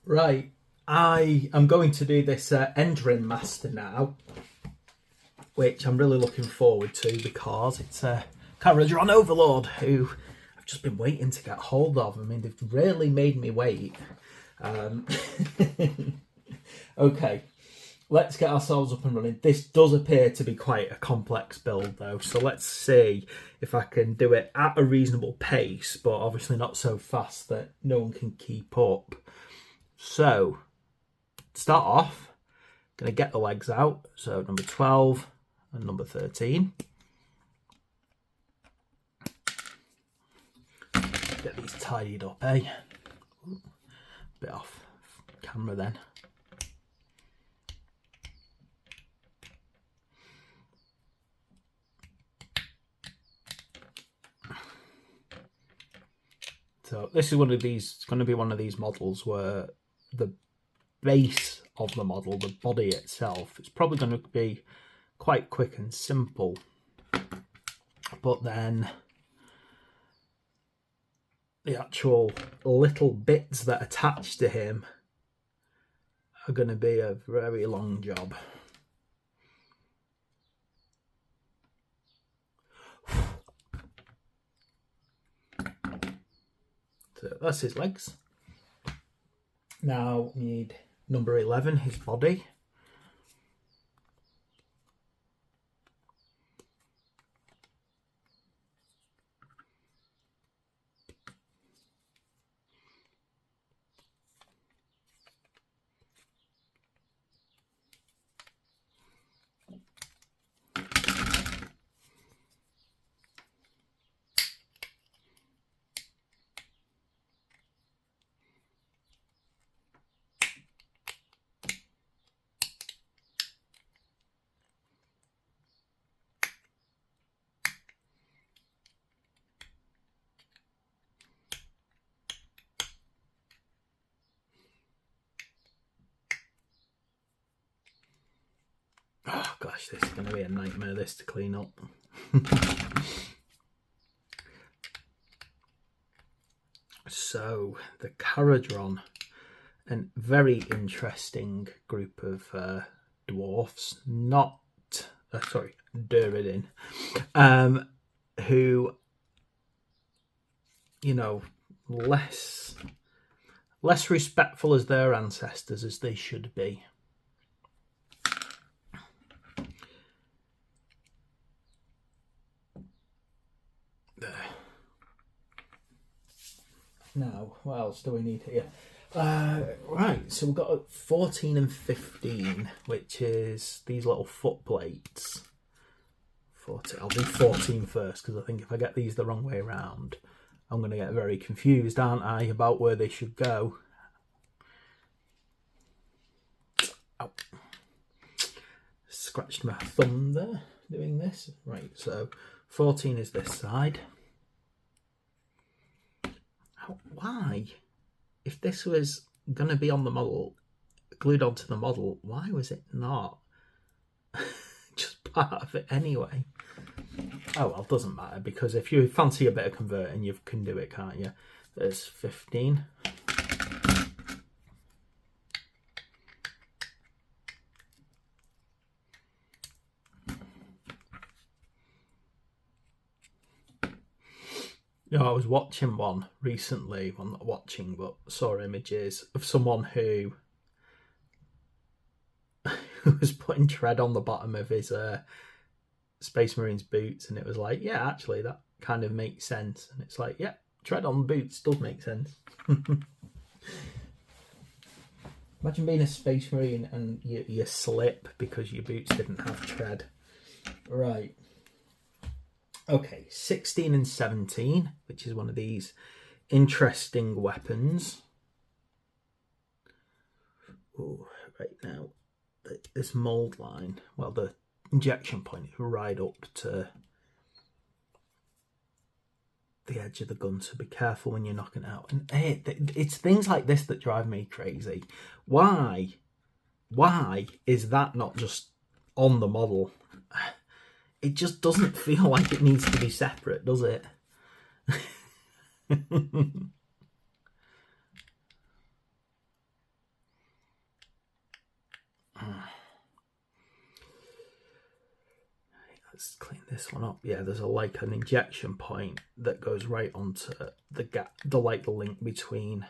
Right, I am going to do this Endrinmaster now, which I'm really looking forward to because it's a Caradron Overlord who I've just been waiting to get hold of. I mean, they've really made me wait. Okay, let's get ourselves up and running. This does appear to be quite a complex build though, so let's see if I can do it at a reasonable pace, but obviously not so fast that no one can keep up. So, to start off, going to get the legs out. So number 12 and number 13. Get these tidied up, eh? Bit off camera then. So this is one of these, it's going to be one of these models where the base of the model, the body itself, it's probably going to be quite quick and simple. But then the actual little bits that attach to him are going to be a very long job. So that's his legs. Now we need number 11, his body. Oh gosh, this is going to be a nightmare, this to clean up. So, the Caradron, a very interesting group of dwarfs, not, sorry, Dirigible, who, you know, less respectful as their ancestors as they should be. Now, what else do we need here? Right, so we've got 14 and 15, which is these little foot plates. 14, I'll do 14 first, because I think if I get these the wrong way around, I'm going to get very confused, aren't I, about where they should go. Ow. Scratched my thumb there, doing this. Right, so 14 is this side. Why, if this was going to be on the model, glued onto the model, why was it not just part of it anyway? Oh well, doesn't matter, because if you fancy a bit of converting, you can do it, can't you? There's 15. You know, I was watching one recently, well not watching, but saw images of someone who was putting tread on the bottom of his Space Marines boots, and it was like, yeah, actually that kind of makes sense. And it's like, yeah, tread on boots does make sense. Imagine being a Space Marine and you slip because your boots didn't have tread. Right. Okay, 16 and 17, which is one of these interesting weapons. Oh, right now, this mould line, well, the injection point is right up to the edge of the gun, so be careful when you're knocking it out. And it's things like this that drive me crazy. Why is that not just on the model? It just doesn't feel like it needs to be separate, does it? let's clean this one up. Yeah, there's like an injection point that goes right onto the gap, the link between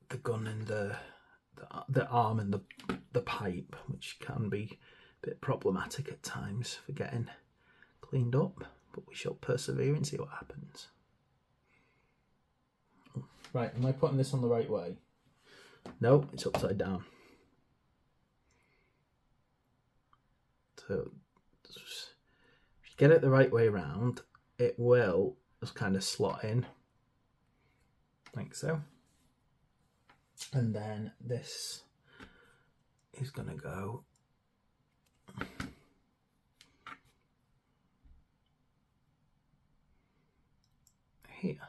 the gun and the arm and the pipe, which can be a bit problematic at times for getting cleaned up, but we shall persevere and see what happens. Right, am I putting this on the right way? No, it's upside down. So if you get it the right way around, it will just kind of slot in, like so. And then this is going to go here.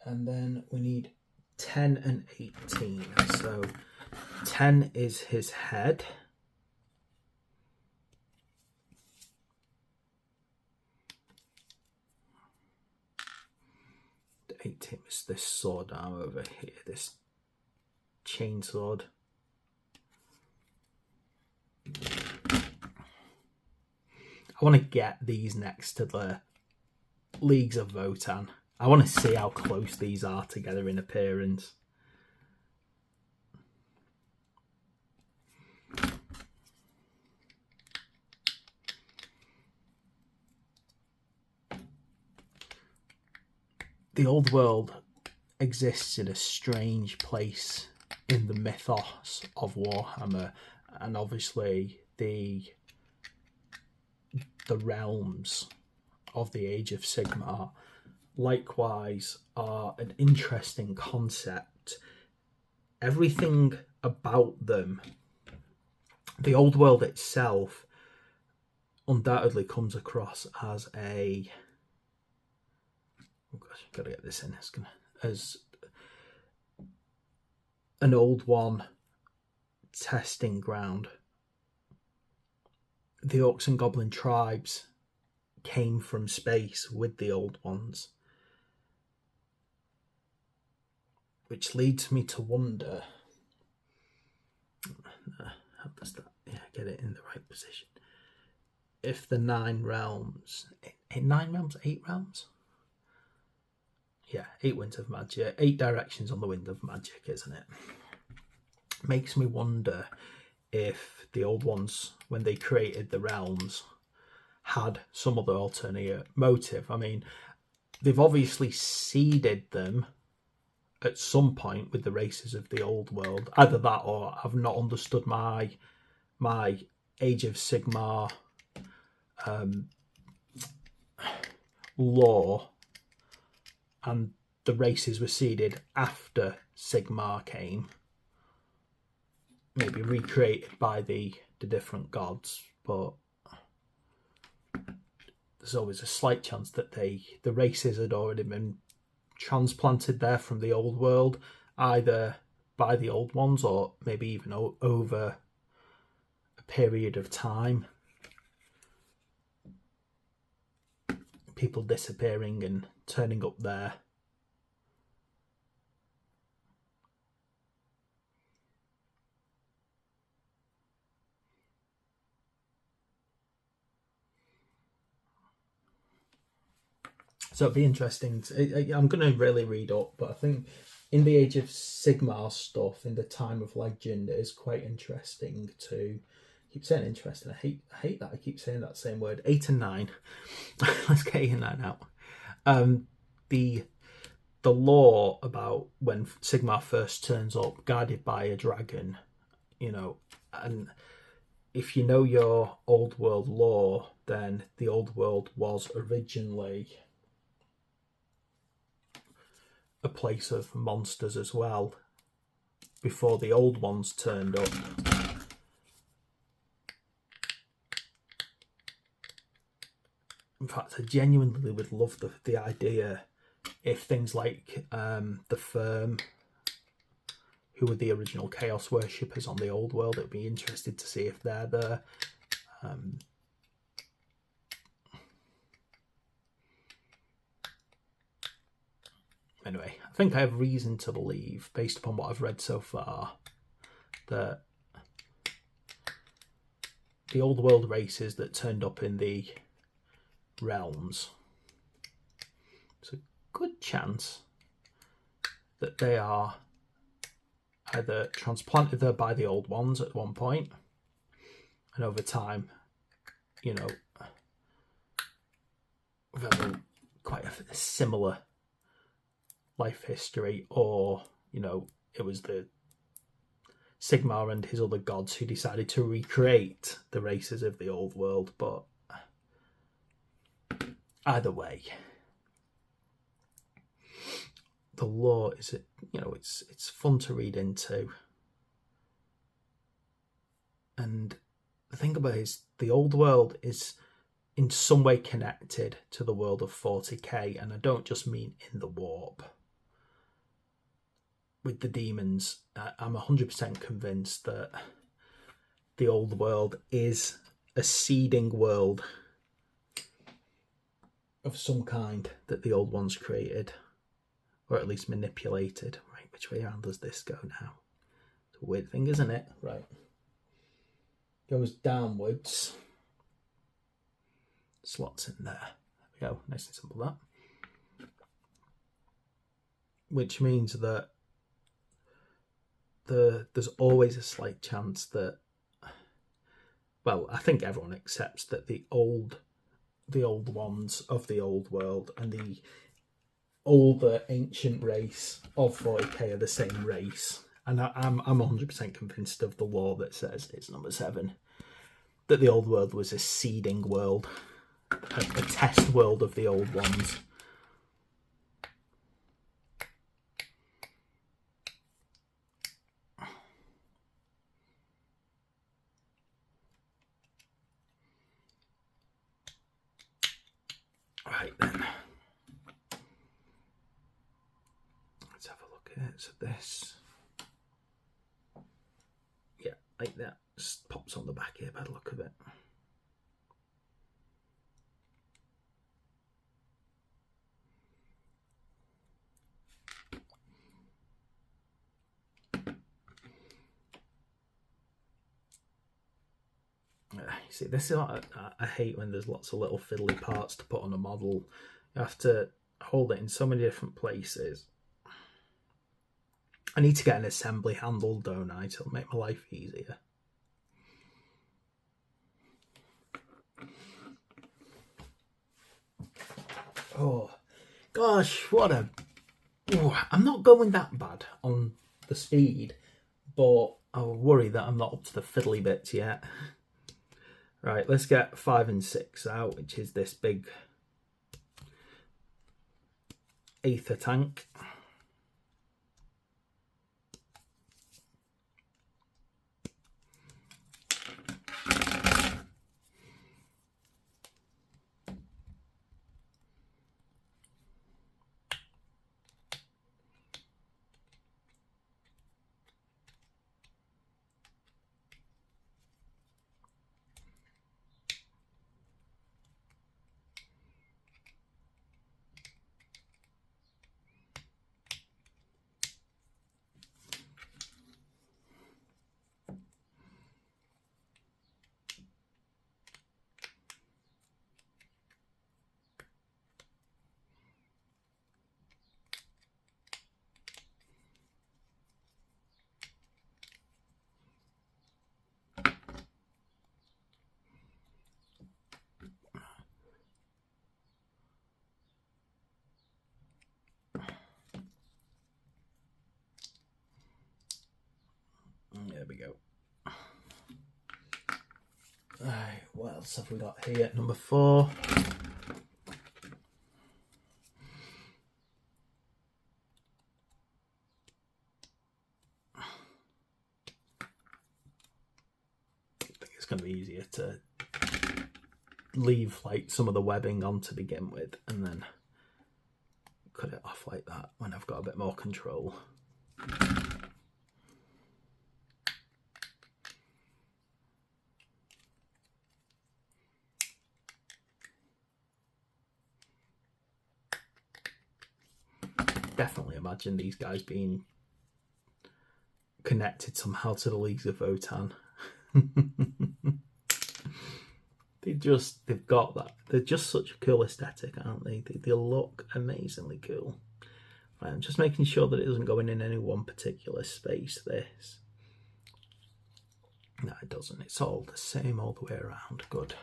And then we need 10 and 18. So 10 is his head. The 18 is this sword arm over here, this chain sword. I want to get these next to the Leagues of Votan. I want to see how close these are together in appearance. The old world exists in a strange place in the mythos of Warhammer, and obviously the realms of the Age of Sigmar likewise are an interesting concept. Everything about them, the old world itself, undoubtedly comes across as a, oh gosh, gotta get this in, as an old one testing ground. The Orcs and Goblin tribes came from space with the old ones, which leads me to wonder, how does that, yeah, get it in the right position, if the 9 realms, 9 realms, 8 realms? Yeah, 8 winds of magic, 8 directions on the wind of magic, isn't it? Makes me wonder if the old ones, when they created the realms, had some other alternate motive. I mean, they've obviously seeded them at some point with the races of the old world. Either that, or I've not understood my Age of Sigmar lore, and the races were seeded after Sigmar came, maybe recreated by the different gods, but there's always a slight chance that the races had already been transplanted there from the old world, either by the old ones or maybe even over a period of time. People disappearing and turning up there. So it'd be interesting. I'm going to really read up, but I think in the Age of Sigmar stuff, in the Time of Legend, it is quite interesting to... I keep saying interesting. I hate that I keep saying that same word. 8 and 9. Let's get 8 and 9 out. The lore about when Sigmar first turns up, guided by a dragon, you know, and if you know your old world lore, then the old world was originally a place of monsters as well, before the old ones turned up. In fact, I genuinely would love the idea if things like the Firm, who were the original Chaos worshippers on the old world, it'd be interesting to see if they're there. Anyway, I think I have reason to believe, based upon what I've read so far, that the old world races that turned up in the realms, it's a good chance that they are either transplanted there by the old ones at one point, and over time, you know, we've had quite a similar life history, or, you know, it was the Sigmar and his other gods who decided to recreate the races of the old world. But either way, the lore is, you know, it's fun to read into. And the thing about it is, the old world is in some way connected to the world of 40k, and I don't just mean in the warp. With the demons, I'm 100% convinced that the old world is a seeding world of some kind that the old ones created, or at least manipulated. Right, which way around does this go now? It's a weird thing, isn't it? Right. Goes downwards. Slots in there. There we go. Nice and simple, that. Which means that there's always a slight chance that, well, I think everyone accepts that the old ones of the old world and the older ancient race of 40k are the same race. And I'm 100% convinced of the lore that says, it's number 7, that the old world was a seeding world, a test world of the old ones. Right then, let's have a look at it. So this, yeah, like that, just pops on the back here by the look of it. See, this is what I hate, when there's lots of little fiddly parts to put on a model. You have to hold it in so many different places. I need to get an assembly handle, don't I? It'll make my life easier. Oh, gosh, what a... Oh, I'm not going that bad on the speed, but I worry that I'm not up to the fiddly bits yet. Right, let's get 5 and 6 out, which is this big Aether tank. There we go. Right, what else have we got here? Number 4. I think it's going to be easier to leave like some of the webbing on to begin with, and then cut it off like that when I've got a bit more control. definitely imagine these guys being connected somehow to the Leagues of Votan. They've got that. They're just such a cool aesthetic, aren't they? They look amazingly cool. Right, I'm just making sure that it doesn't go in any one particular space, this. No, it doesn't. It's all the same all the way around. Good.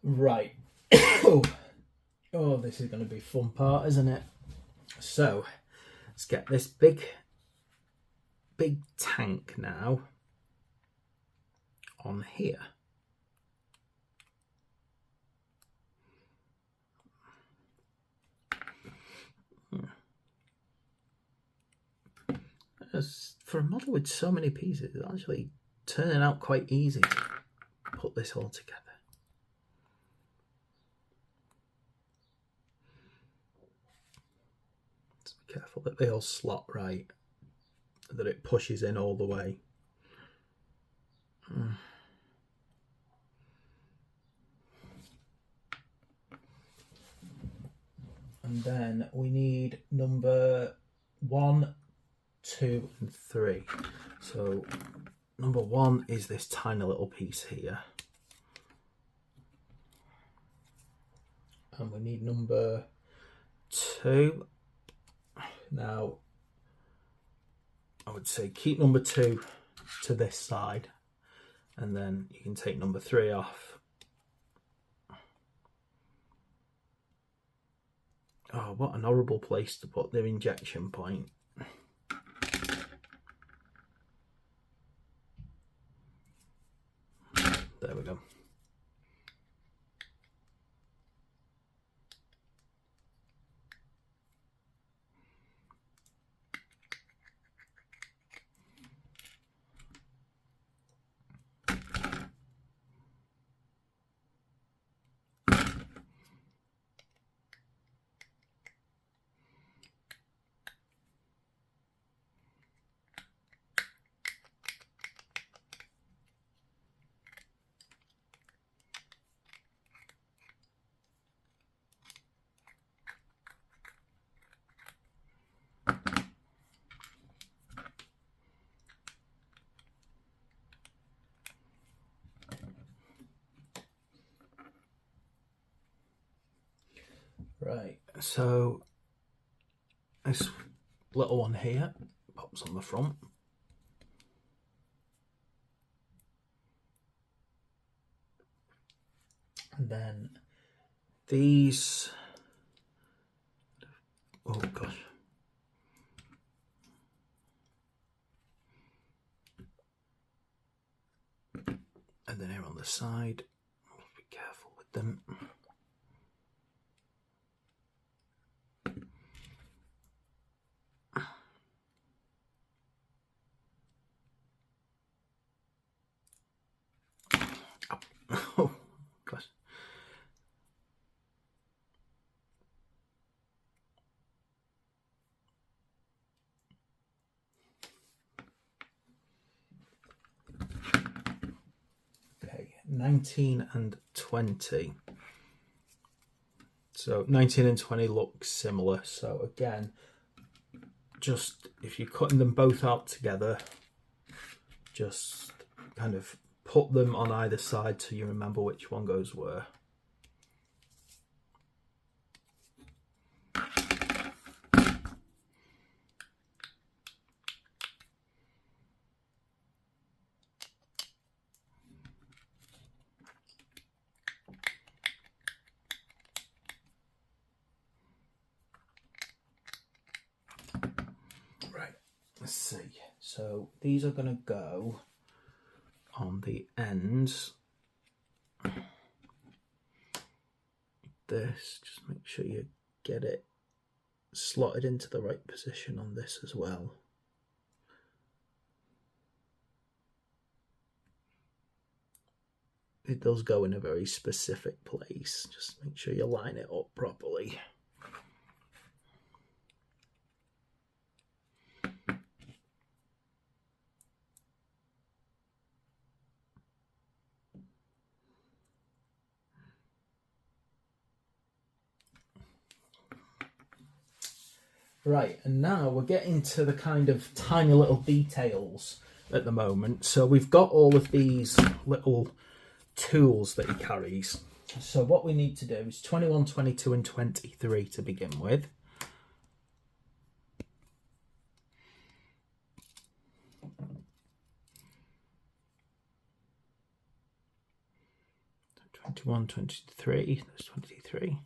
Right. Oh, this is going to be a fun part, isn't it? So, let's get this big tank now on here. As for a model with so many pieces, it's actually turning out quite easy to put this all together. Just be careful that they all slot right, that it pushes in all the way. And then we need number 1, 2 and 3. So number 1 is this tiny little piece here, and we need number 2. Now I would say keep number 2 to this side, and then you can take number 3 off. Oh, what an horrible place to put their injection point. There we go. Right, so this little one here pops on the front. And then these, oh gosh. And then here on the side, be careful with them. Oh, gosh. Okay, 19 and 20. So 19 and 20 look similar. So again, just if you're cutting them both out together, just kind of put them on either side so you remember which one goes where. Right, let's see. So these are going to go on the ends. This, just make sure you get it slotted into the right position on this as well. It does go in a very specific place. Just make sure you line it up properly. Right, and now we're getting to the kind of tiny little details at the moment. So we've got all of these little tools that he carries. So what we need to do is 21, 22 and 23 to begin with. Twenty-one, 23, there's 23.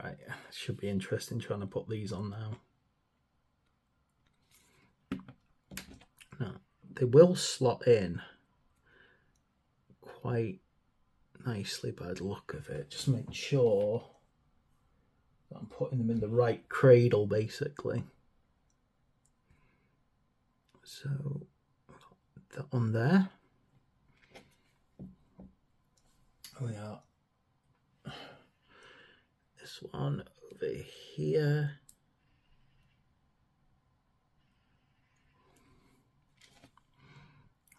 Right, should be interesting trying to put these on now. Now, they will slot in quite nicely by the look of it. Just make sure that I'm putting them in the right cradle, basically. So, that on there. We are this one over here.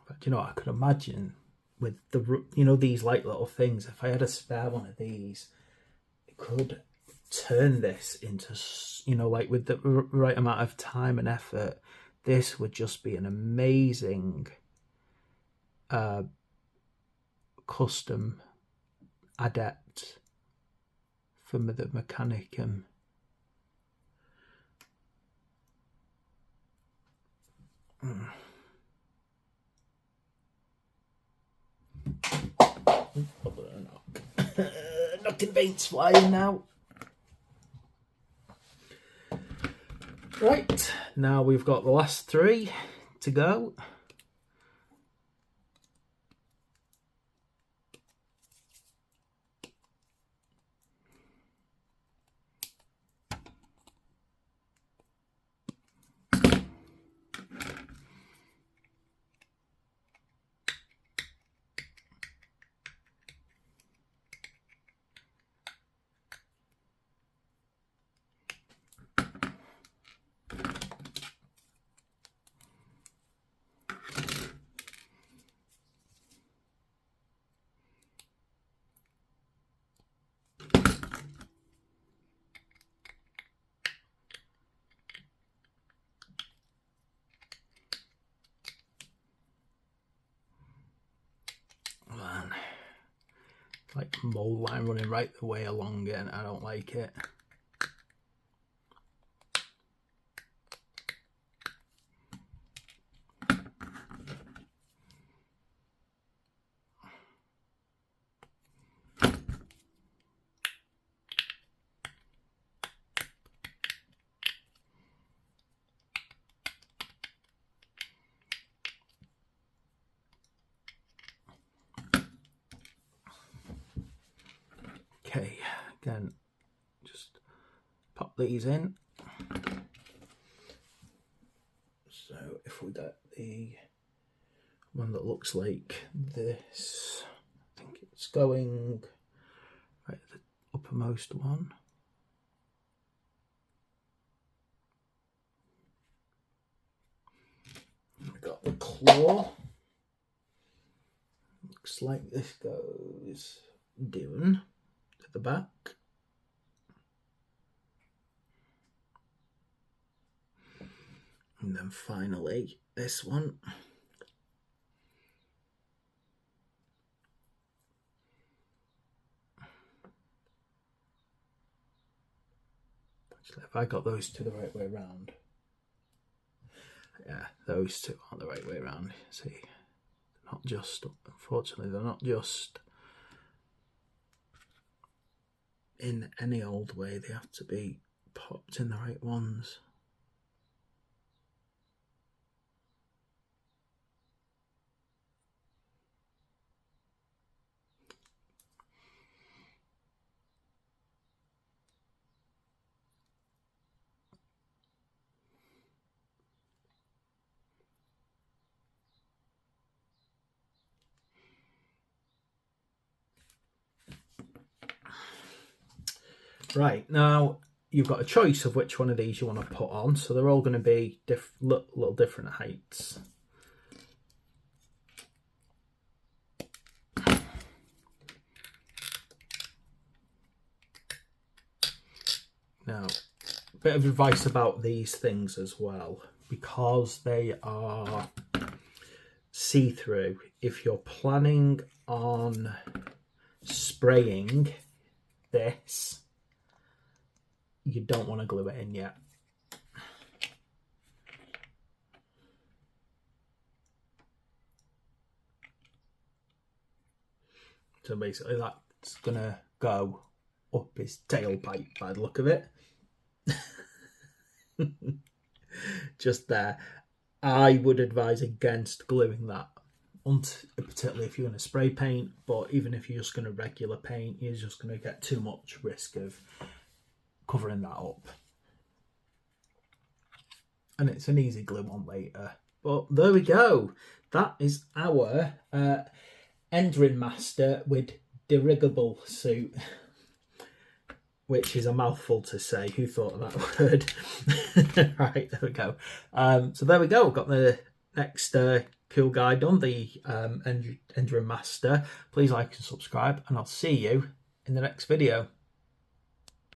But you know, I could imagine with the, you know, these light little things, if I had a spare one of these, it could turn this into, you know, like with the right amount of time and effort, this would just be an amazing custom adept for the Mechanicum. Knocking paint's flying now. Right, now we've got the last three to go. Man, like mold line running right the way along it, and I don't like it. Okay, again, just pop these in. So if we get the one that looks like this, I think it's going right at the uppermost one. We've got the claw. Looks like this goes down to the back. And then finally this one. Actually, if I got those two the right way around. Yeah, those two aren't the right way around. See, not just, unfortunately, they're not just in any old way. They have to be popped in the right ones. Right, now you've got a choice of which one of these you want to put on, so they're all going to be little different heights. Now, a bit of advice about these things as well, because they are see-through. If you're planning on spraying this, you don't want to glue it in yet. So basically that's going to go up his tailpipe by the look of it. Just there. I would advise against gluing that, particularly if you're going to spray paint, but even if you're just going to regular paint, you're just going to get too much risk of covering that up. And it's an easy glue on later. But there we go. That is our Endrinmaster with Dirigible suit, which is a mouthful to say. Who thought of that word? Right, there we go. So there we go. We've got the next cool guy done, the Endrinmaster. Please like and subscribe, and I'll see you in the next video.